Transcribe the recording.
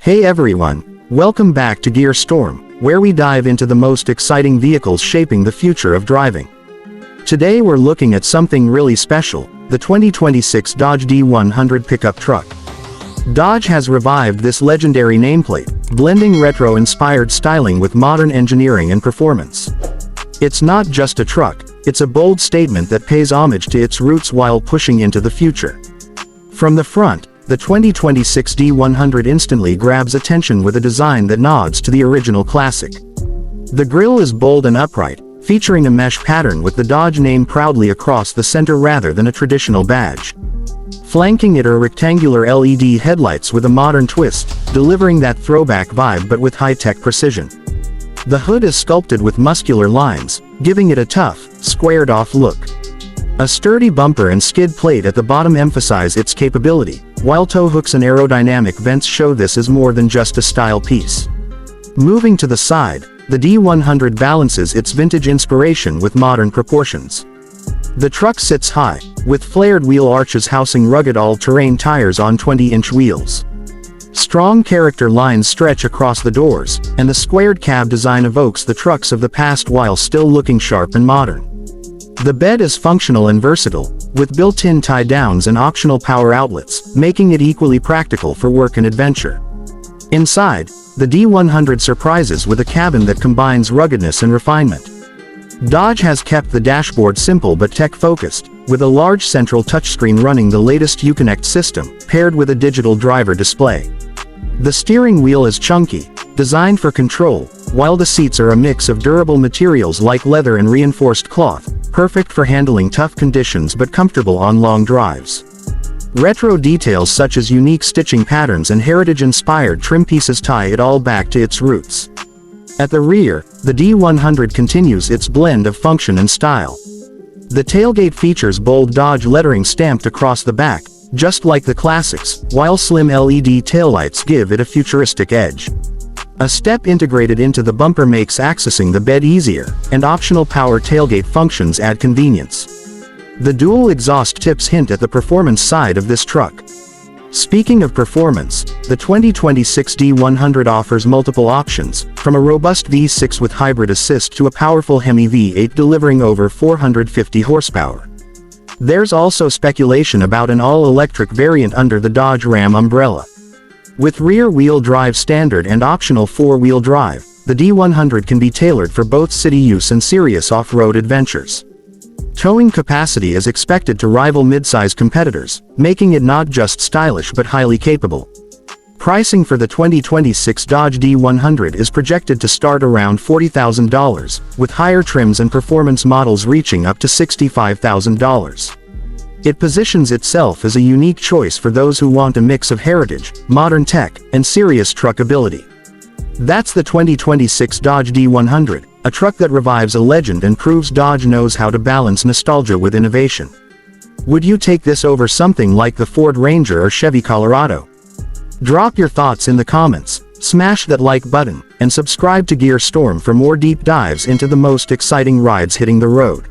Hey everyone, welcome back to GearStorm, where we dive into the most exciting vehicles shaping the future of driving. Today we're looking at something really special, the 2026 Dodge D100 Pickup Truck. Dodge has revived this legendary nameplate, blending retro-inspired styling with modern engineering and performance. It's not just a truck, it's a bold statement that pays homage to its roots while pushing into the future. From the front, the 2026 D100 instantly grabs attention with a design that nods to the original classic. The grille is bold and upright, featuring a mesh pattern with the Dodge name proudly across the center rather than a traditional badge. Flanking it are rectangular LED headlights with a modern twist, delivering that throwback vibe but with high-tech precision. The hood is sculpted with muscular lines, giving it a tough, squared-off look. A sturdy bumper and skid plate at the bottom emphasize its capability, while tow hooks and aerodynamic vents show this is more than just a style piece. Moving to the side, the D100 balances its vintage inspiration with modern proportions. The truck sits high, with flared wheel arches housing rugged all-terrain tires on 20-inch wheels. Strong character lines stretch across the doors, and the squared cab design evokes the trucks of the past while still looking sharp and modern. The bed is functional and versatile, with built-in tie-downs and optional power outlets, making it equally practical for work and adventure. Inside, the D100 surprises with a cabin that combines ruggedness and refinement. Dodge has kept the dashboard simple but tech-focused, with a large central touchscreen running the latest Uconnect system, paired with a digital driver display. The steering wheel is chunky, designed for control, while the seats are a mix of durable materials like leather and reinforced cloth, perfect for handling tough conditions but comfortable on long drives. Retro details such as unique stitching patterns and heritage-inspired trim pieces tie it all back to its roots. At the rear, the D100 continues its blend of function and style. The tailgate features bold Dodge lettering stamped across the back, just like the classics, while slim LED taillights give it a futuristic edge. A step integrated into the bumper makes accessing the bed easier, and optional power tailgate functions add convenience. The dual exhaust tips hint at the performance side of this truck. Speaking of performance, the 2026 D100 offers multiple options, from a robust V6 with hybrid assist to a powerful Hemi V8 delivering over 450 horsepower. There's also speculation about an all-electric variant under the Dodge Ram umbrella. With rear-wheel drive standard and optional four-wheel drive, the D100 can be tailored for both city use and serious off-road adventures. Towing capacity is expected to rival mid-size competitors, making it not just stylish but highly capable. Pricing for the 2026 Dodge D100 is projected to start around $40,000, with higher trims and performance models reaching up to $65,000. It positions itself as a unique choice for those who want a mix of heritage, modern tech, and serious truckability. That's the 2026 Dodge D100, a truck that revives a legend and proves Dodge knows how to balance nostalgia with innovation. Would you take this over something like the Ford Ranger or Chevy Colorado? Drop your thoughts in the comments, smash that like button, and subscribe to GearStorm for more deep dives into the most exciting rides hitting the road.